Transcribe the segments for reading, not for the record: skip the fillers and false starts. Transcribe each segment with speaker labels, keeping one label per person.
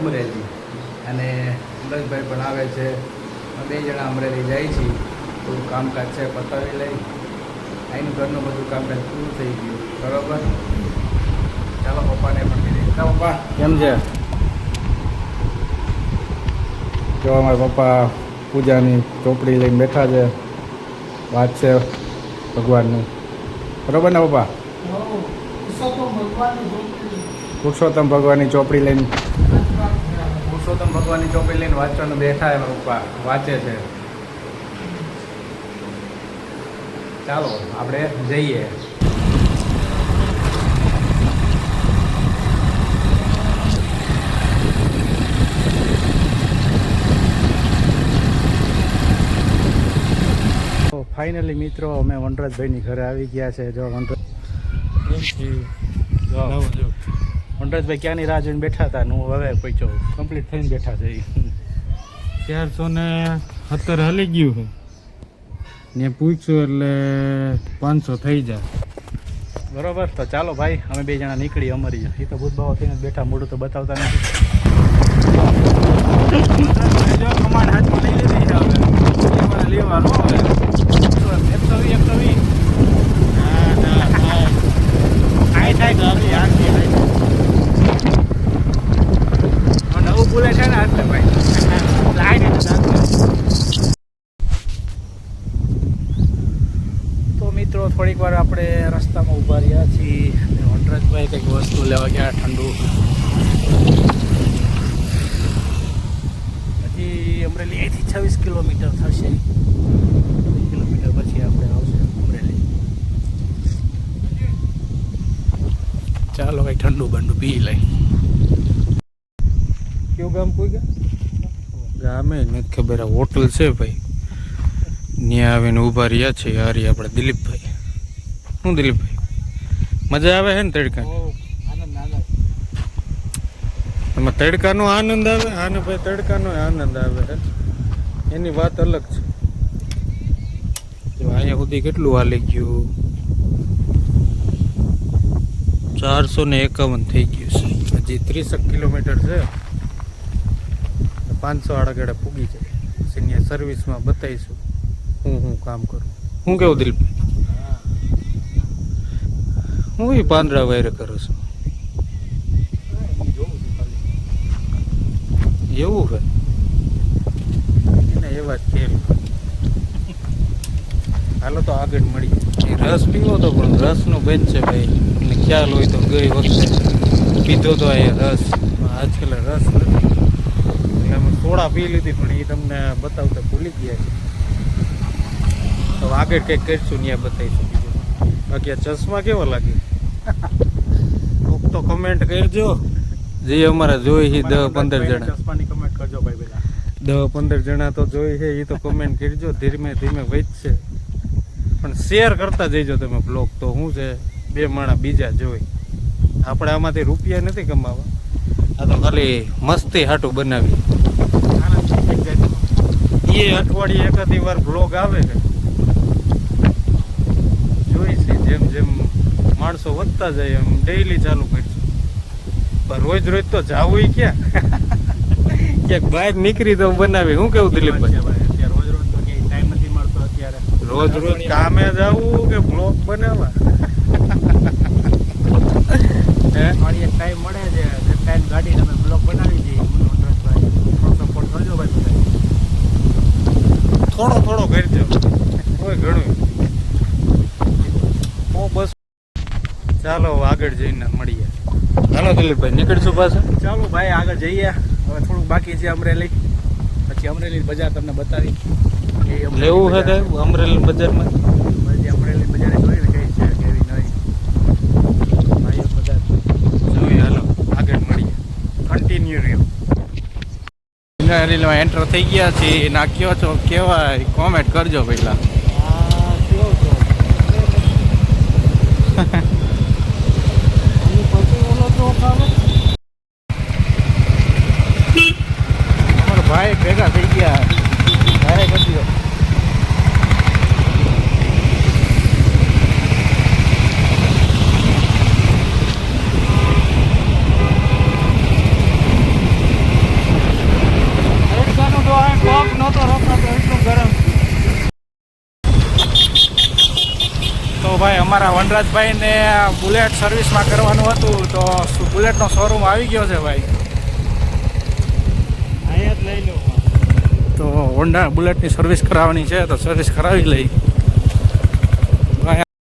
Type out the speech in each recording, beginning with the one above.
Speaker 1: અમરેલી અને અમરેશભાઈ પણ આવે છે. બે જણા અમરેલી જાય છે. થોડું કામકાજ છે પતાવી લઈ. અહીંનું ઘરનું બધું કામકાજ પૂરું થઈ ગયું બરાબર. ચાલો પપ્પાને પણ કીધી. પપ્પા કેમ છે? જો અમારા પપ્પા પૂજાની ચોપડી લઈને બેઠા છે. વાત છે ભગવાનની બરાબર ને પપ્પા? પુરુષોત્તમ ભગવાનની ચોપડી લઈને વાંચવાનું બેઠા એમાં પપ્પા વાંચે છે. ચાલો આપણે જઈએ. તો ફાઇનલી મિત્રો અમે વનરાજભાઈની ઘરે આવી ગયા છે. જો વનરાજભાઈ ક્યાંની રાહ જોઈને બેઠા હતા. હું હવે પહોંચ્યો કમ્પ્લીટ થઈને બેઠા છે.
Speaker 2: 470 હાલી ગયું છે ને પૂછ્યું એટલે 500 થઈ જાય
Speaker 1: બરોબર. તો ચાલો ભાઈ અમે બે જણા નીકળી અમારી. એ તો ભૂતભાવ થઈને બેઠા, મોઢું તો બતાવતા નથી. કમાન્ડ હાથમાં લઈ લીધી છે હવે લેવાનું હવે 120 નવું બોલે છે ને એટલે ભાઈ તો મિત્રો થોડીક વાર આપણે રસ્તામાં ઊભા રહ્યા છીએ. વનરાજભાઈ કંઈક વસ્તુ લેવા ગયા ઠંડુ. હજી અમરેલી અહીંથી 26 કિલોમીટર થશે. 26 કિલોમીટર પછી આપણે આવશે અમરેલી. ચાલો કંઈક ઠંડુ બંડુ પી લઈ.
Speaker 2: કયું ગામ કોઈ ગામે નથી ખબર. આ હોટલ છે ભાઈ, ત્યાં આવીને ઊભા રહ્યા છે. યારી આપણે દિલીપભાઈ. શું દિલીપભાઈ, મજા આવે છે ને તડકા? એમાં તડકાનો આનંદ આવે. આને ભાઈ તડકાનો આનંદ આવે છે, એની વાત અલગ છે. અહીંયા સુધી કેટલું હાલી ગયું? 451 થઈ ગયું છે. હજી 30 કિલોમીટર છે. 500 આડા પૂગી જાય. સિનિયર સર્વિસમાં બતાવીશું હું કામ કરું. હું કેવું દિલીપભાઈ? હું એ પાંદડા વાયરે કરું છું. એવું છે એને એવા જ ખેલ. હાલો તો આગળ મળી. રસ પીવો તો પણ રસનો બેન છે ભાઈ. એને ખ્યાલ હોય તો ગઈ વખતે પીધો તો એ રસ. આજકાલ રસ નથી એટલે અમે સોડા પી લીધી, પણ એ તમને બતાવતા ભૂલી ગયા છે. તો આગળ કંઈક કરીશું ત્યાં બતાવીશું. બીજું બાકી આ ચશ્મા કેવા લાગે કોક તો કમેન્ટ કરજો. જે અમારા જોઈ છે 10-15 જણા
Speaker 1: ચશ્માની કમેન્ટ કરજો ભાઈ. પેલા
Speaker 2: 10-15 જણા તો જોઈ છે, એ તો કમેન્ટ કરજો. ધીમે ધીમે વધશે, પણ શેર કરતા જઈજો તમે બ્લોગ. તો શું છે, 2 માણા બીજા જોઈ. આપણે આમાંથી રૂપિયા નથી કમાવા, આ તો ખાલી મસ્તી હાટું બનાવી. એ અઠવાડિયે એકાદી વાર બ્લોગ આવે છે. જોઈ છે જેમ જેમ માણસો વધતા જાય એમ ડેઈલી ચાલુ કરીશું. પણ રોજ રોજ તો જાવું ક્યાં? ક્યાંક બહાર નીકળી તો બનાવી. શું કેવું દિલીપભાઈ?
Speaker 1: રોજ રોજ તો ક્યાંય ટાઈમ નથી મળતો અત્યારે.
Speaker 2: રોજ રોજ કામે જવું કે બ્લોગ બનાવવા?
Speaker 1: એક ટાઈમ મળે છે, ટાઈમ ગાડી તમે બ્લોગ બનાવી દઈએ. થોડો સપોર્ટ કરજો ભાઈ.
Speaker 2: થોડો થોડો કરજો, કોઈ ઘણું. બસ ચાલો આગળ જઈને મળીએ. હાલો દિલીપભાઈ નીકળશું પાછા.
Speaker 1: ચાલો ભાઈ આગળ જઈએ. હવે થોડુંક બાકી છે અમરેલી. પછી અમરેલી બજાર તમને બતાવી.
Speaker 2: લેવું છે કે અમરેલી બજારમાં?
Speaker 1: પછી અમરેલી બજારે જોઈને કઈ છે કેવી નહીં ભાઈઓ બજાર
Speaker 2: જોઈએ. હાલો આગળ મળીએ.
Speaker 1: કન્ટિન્યુ રહ્યો. અમરેલીમાં એન્ટર થઈ ગયા છીએ. નાખ્યો છો કેવાય કોમેન્ટ કરજો પહેલા. ભાઈ ભેગા થઈ ગયા. ભાઈ કરજો. અમારા વનરાજભાઈને બુલેટ સર્વિસમાં કરવાનું હતું તો બુલેટનો શોરૂમ આવી ગયો છે ભાઈ.
Speaker 2: અહીંયા જ લઈ લો.
Speaker 1: તો હોન્ડા બુલેટની સર્વિસ કરાવવાની છે તો સર્વિસ કરાવી લઈ.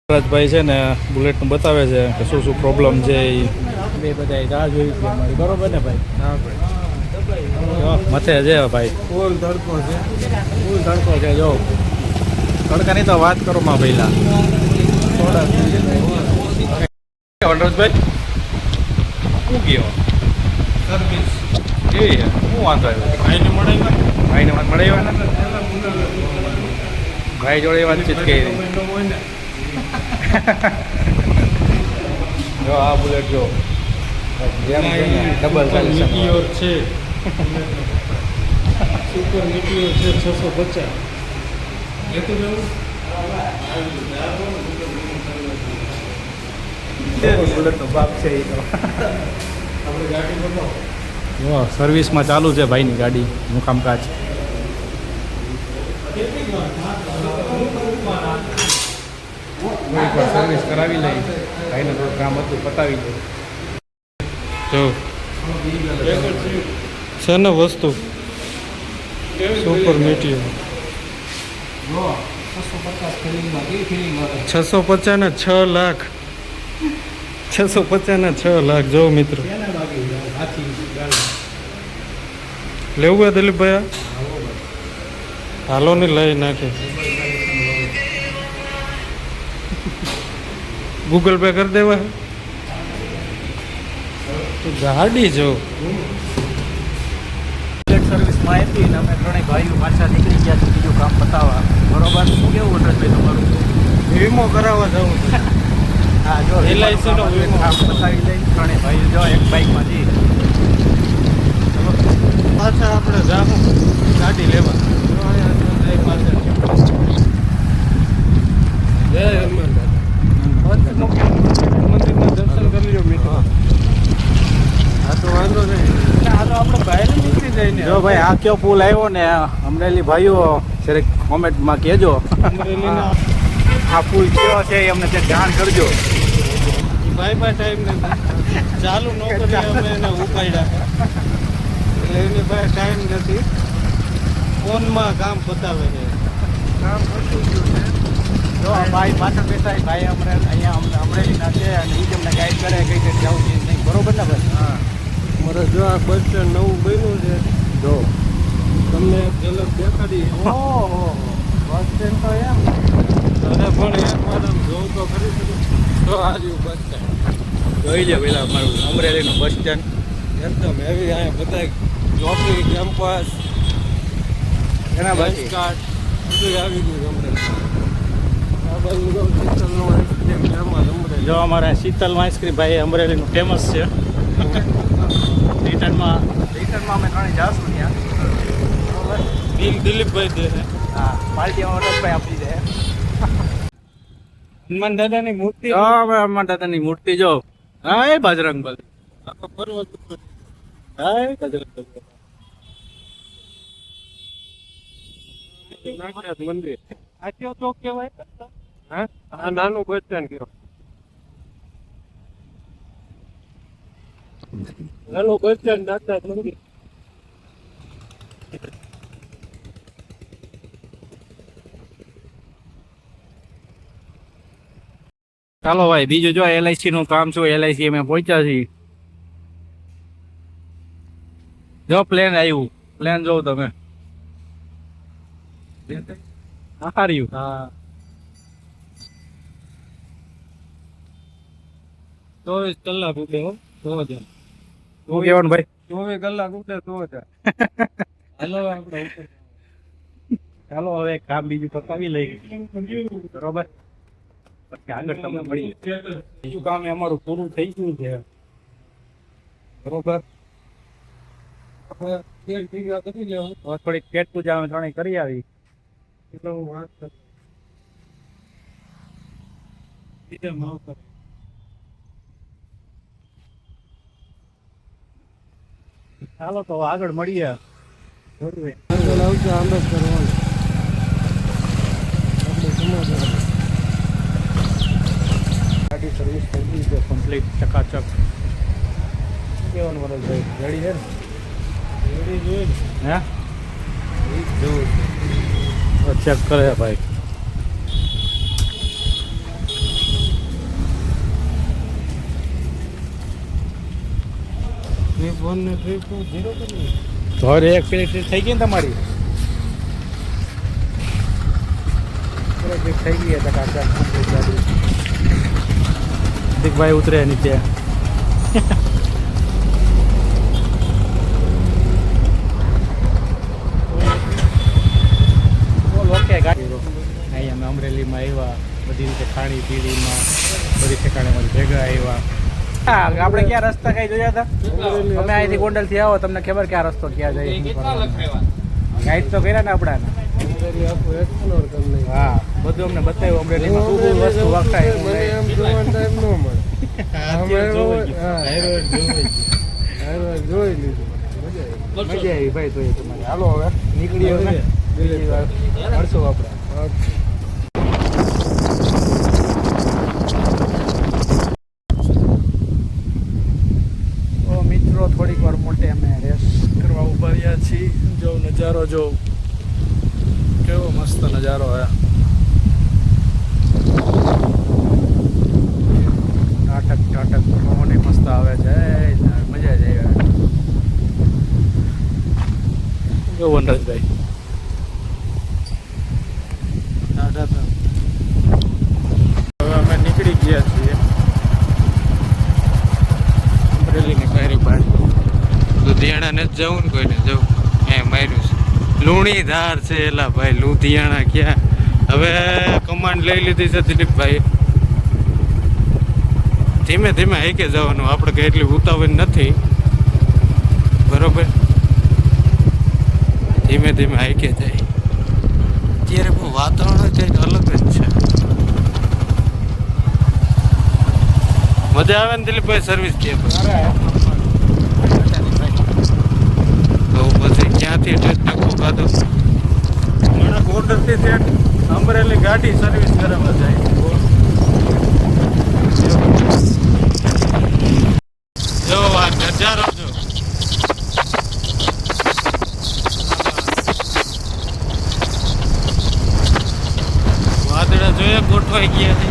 Speaker 1: વનરાજભાઈ છે ને બુલેટનું બતાવે છે કે શું શું પ્રોબ્લેમ છે એ બધા રાહ જોઈ છે અમારી. બરોબર ને ભાઈ?
Speaker 2: હા ભાઈ.
Speaker 1: જો મથે છે ભાઈ,
Speaker 2: ફૂલ તડકો છે.
Speaker 1: ફૂલ તડકો છે. જો તડકાની તો વાત કરો માં પહેલા. વનરાજભાઈ શું ગયો
Speaker 2: સર્વિસ
Speaker 1: કેવી છે? શું વાંધો આવ્યો?
Speaker 2: ભાઈને મળાવ્યા.
Speaker 1: ભાઈને વાત મળાવ્યા ને? ભાઈ જોડે વાતચીત કરી. જો આ બુલેટ જો જેમ છે ને ડબલ
Speaker 2: મીટિયોર છે. સુપર મીટિયોર છે 650. લેતું જવું.
Speaker 1: બુલેટનો બાપ છે એ તો.
Speaker 2: આપણે ગાડી બતાવો.
Speaker 1: જો સર્વિસમાં ચાલુ છે ભાઈની ગાડીનું કામકાજ. સર્વિસ કરાવી લઈ. ભાઈને થોડું કામ હતું પતાવી દે.
Speaker 2: જો છે ને વસ્તુ સુપર મીટિયોર.
Speaker 1: જો 650 ફિલિંગમાં કેવી ફિલિંગ આવે?
Speaker 2: 650 ને 6 લાખ. 650 ને 6 લાખ. જો મિત્રો
Speaker 1: કેના બાકી આથી ગાડી
Speaker 2: લેવું હોય દિલીપભાઈ? હાલો ને લઈ નાખે. ગૂગલ પે કરી દેવા. તો ગાડી જો
Speaker 1: સર્વિસમાં આવી ને અમે ત્રણેય ભાઈઓ પાછા નીકળી ગયા છે બીજું કામ પતાવવા. બરોબર? શું કેવું વનરાજભાઈ તમારું?
Speaker 2: વીમો કરાવવા જવું છે.
Speaker 1: હા જો
Speaker 2: LIC નો વીમો.
Speaker 1: કામ પતાવી લઈ. ત્રણેય ભાઈઓ જો એક બાઇકમાં જઈએ.
Speaker 2: પાછા આપણે જાવું ગાડી લેવા. જય હનુમાન દાદા. મંદિરમાં દર્શન કરી લો મિત્રો. હા તો વાંધો નહીં. આ તો આપણે બહાર નીકળી જાય ને.
Speaker 1: જો ભાઈ આ કયો પુલ આવ્યો ને અમરેલી ભાઈઓ જરીક કોમેન્ટમાં કહેજો.
Speaker 2: અમરેલીના
Speaker 1: આ પુલ કયો છે એ અમને ત્યાં જાણ કરજો.
Speaker 2: ભાઈ ટાઈમ નથી. ચાલુ ન કરી અમે એને ઉપાડ્યા. એટલે એની પાસે ટાઈમ નથી. ફોનમાં કામ પતાવે છે. કામ પતી ગયું છે.
Speaker 1: જો આ ભાઈ પાછળ બેઠા એ ભાઈ અહીંયા અમરેલીના છે અને એ તમને ગાઈડ કરે કઈ રીતે જવું છે નહીં. બરોબર ને ભાઈ?
Speaker 2: હા મારે જો આ બસ સ્ટેન્ડ નવું બન્યું છે.
Speaker 1: જો
Speaker 2: તમને ઝલક દેખાડી.
Speaker 1: ઓહો બસ સ્ટેન્ડ તો એમ
Speaker 2: અરે પણ એક વાર આમ જોઉં તો ખરી શકું. તો આજુ બસ સ્ટેન્ડ
Speaker 1: જોઈ લે પેલા અમારું અમરેલીનું બસ સ્ટેન્ડ.
Speaker 2: એકદમ હેવી. અહીંયા બધા ચોકી કેમ્પસ
Speaker 1: એના બાકી
Speaker 2: કાર્ડ બધું આવી ગયું અમરેલી. આ બાજુ જો શીતલનો આઈસ્ક્રીમ ફેમસ અમરેલી.
Speaker 1: જો અમારા શીતલ આઈસ્ક્રીમ ભાઈ અમરેલીનું ફેમસ છે. રિટર્નમાં અમે ત્રણે જાશું ત્યાં. બરોબર?
Speaker 2: બિલ દિલીપભાઈ દે છે.
Speaker 1: હા પાર્ટીમાં વનરાજભાઈ આપી દે.
Speaker 2: હનુમાન દાદાની મૂર્તિ.
Speaker 1: જો હનુમાન દાદાની મૂર્તિ જો. હા એ બજરંગ બલી.
Speaker 2: આખો પર્વત ઉપર.
Speaker 1: હા એ બજરંગ બલી.
Speaker 2: નાગનાથ મંદિર.
Speaker 1: આ કયો ચોક કહેવાય?
Speaker 2: હા આ નાનું બસ સ્ટેન્ડ કયો. નાનું બસ સ્ટેન્ડ નાગનાથ મંદિર.
Speaker 1: ચાલો ભાઈ બીજું જો LIC નું કામ શું LIC અમે પહોંચ્યા છીએ. જો પ્લેન આવ્યું. પ્લેન જોઉં તમે. હાર્યું.
Speaker 2: હા 24 કલાક ઉડે હો. 2000.
Speaker 1: શું કહેવાનું ભાઈ?
Speaker 2: 24 કલાક ઉડે 2000. હાલો આપણે ઉપર.
Speaker 1: ચાલો હવે કામ બીજું પતાવી લઈ. બરોબર? પછી આગળ તમને મળીએ. બીજું કામ એ અમારું પૂરું થઈ ગયું છે. બરોબર?
Speaker 2: આપણે તેલ પીવા કરી લેવું.
Speaker 1: હવે થોડીક પેટ પૂજા અમે ત્રણેય કરી આવી.
Speaker 2: એટલે હું વાત કરું. બીજા માવ કરે.
Speaker 1: ચાલો તો આગળ મળીએ.
Speaker 2: આગળ આવશે આંબેડકર હોલ. આપણે સમાધાન ગાડી સર્વિસ થઈ ગઈ છે કમ્પ્લીટ ચકાચક. કેવાનું મનોજભાઈ રેડી છે ને? રેડી જોઈએ ને. હા જોવું ચેક કરે ભાઈ. ટ્રીપ 1 ને ટ્રીપ 2 0 કરી તો હવે એક પેલી ટ્રીપ થઈ ગઈ ને તમારી? ટ્રીપ થઈ ગઈ છે કાકા ગાડી. દીકભાઈ ઉતરે નીચે. ઓકે ગાડી અહીં અમે અમરેલીમાં આવ્યા બધી રીતે ખાણી પીણીમાં બધી ઠેકાણેમાં ભેગા આવ્યા. આપણે ક્યાં રસ્તા કઈ જોયા હતા? અમે અહીંથી ગોંડલ થી આવો તમને ખબર કે આ રસ્તો ક્યાં જાય? ગાઈડ તો કર્યા ને આપણા. હા બધું અમને બતાવ્યું અમરેલીમાં શું શું વસ્તુ વખાય. જોઈ લીધું મજા આવી ભાઈ. તો એ તમારે હાલો હવે નીકળી હવે બીજી વાર મળશું આપણે. મિત્રો થોડીક વાર મોટે અમે રેસ્ટ કરવા ઉભા રહ્યા છીએ. જો નજારો જો કેવો મસ્ત નજારો હે. ટાટક ટાટક પવન મસ્ત આવે છે. મજા જ આવે. જો વનરાજભાઈ હવે અમે નીકળી ગયા છીએ અમરેલીની કાયરી બાજુ. લુધિયાણા ને જવું ને કોઈને જવું એ માર્યું છે. લુણીધાર છે એલા ભાઈ. લુધિયાણા ક્યાં? હવે કમાન્ડ લઈ લીધી છે દિલીપભાઈ. ધીમે ધીમે હાઈકે જવાનું. આપણે કઈ એટલી ઉતાવળ નથી બરોબર. ધીમે ધીમે હાઈકે જાય. અત્યારે બહુ વાતાવરણ કંઈક અલગ જ છે. મજા આવે ને દિલીપભાઈ સર્વિસ દે તો પછી ક્યાંથી ટકો ખાધો મને બોર્ડરથી સેટ અમરેલી ગાડી સર્વિસ કરાવવા જાય. જો આ નજારો જો. વાદળા જોઈએ ગોઠવાઈ ગયા છે.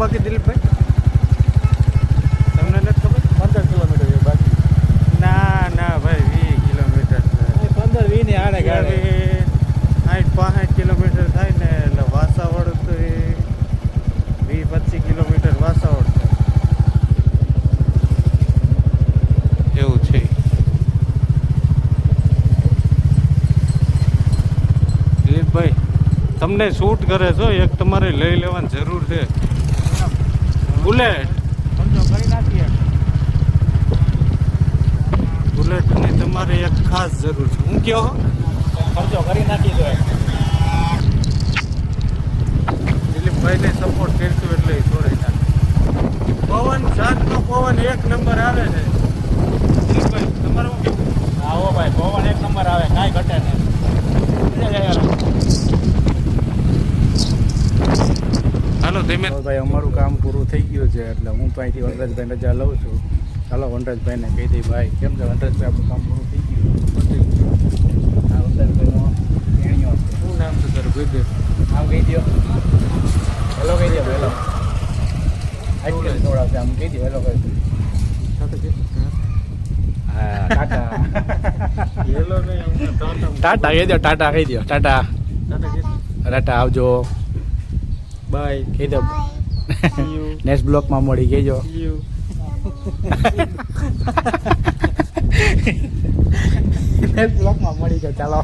Speaker 2: બાકી દિલીપભાઈ તમને નથી ખબર? 15 કિલોમીટર છે બાકી. ના ના ભાઈ 20 કિલોમીટર છે. 15-20 ની આડે ગાડે 60-65 કિલોમીટર થાય ને એટલે વાસાવડ તો એ 20-25 કિલોમીટર વાસાવડ થાય એવું છે. દિલીપભાઈ તમને શૂટ કરે છો એક તમારે લઈ લેવાની જરૂર છે. બુલેટ કરી નાખીએ. બુલેટની તમારે એક ખાસ જરૂર છે. હું કહો ખર્ચો કરી નાખી દો. દિલીપભાઈને સપોર્ટ કરશું એટલે છોડાઈ નાખે. પવન સાતનો પવન એક નંબર આવે છે. દિલીપભાઈ તમારે શું કહેવું? આવો ભાઈ પવન એક નંબર આવે કાંઈ ઘટે નહીં. હાલો ધીમે. ભાઈ અમારું કામ પૂરું થઈ ગયું છે એટલે હું તો અહીંથી વનરાજભાઈ રજા લઉં છું. ચાલો વનરાજભાઈને કહી દઈ ભાઈ કેમ છે વનરાજભાઈ આપણું કામ પૂરું થઈ ગયું. હા વનરાજભાઈનો એણીઓ છે. શું નામ છે તારું? કહી દે. નામ કહી દો. હેલો કહી દો. હેલો આઈસ્ક્રીમ ખવડાવશે આમ કહી દો. હેલો કહી દો. હા ટાટા. હેલો નહીં ટાટા કહી દો. ટાટા કહી દો. ટાટા ટાટા આવજો. બાય કહી દો. નેક્સ્ટ બ્લોકમાં મળી કહેજો. નેક્સ્ટ બ્લોકમાં મળી ગયો. ચાલો.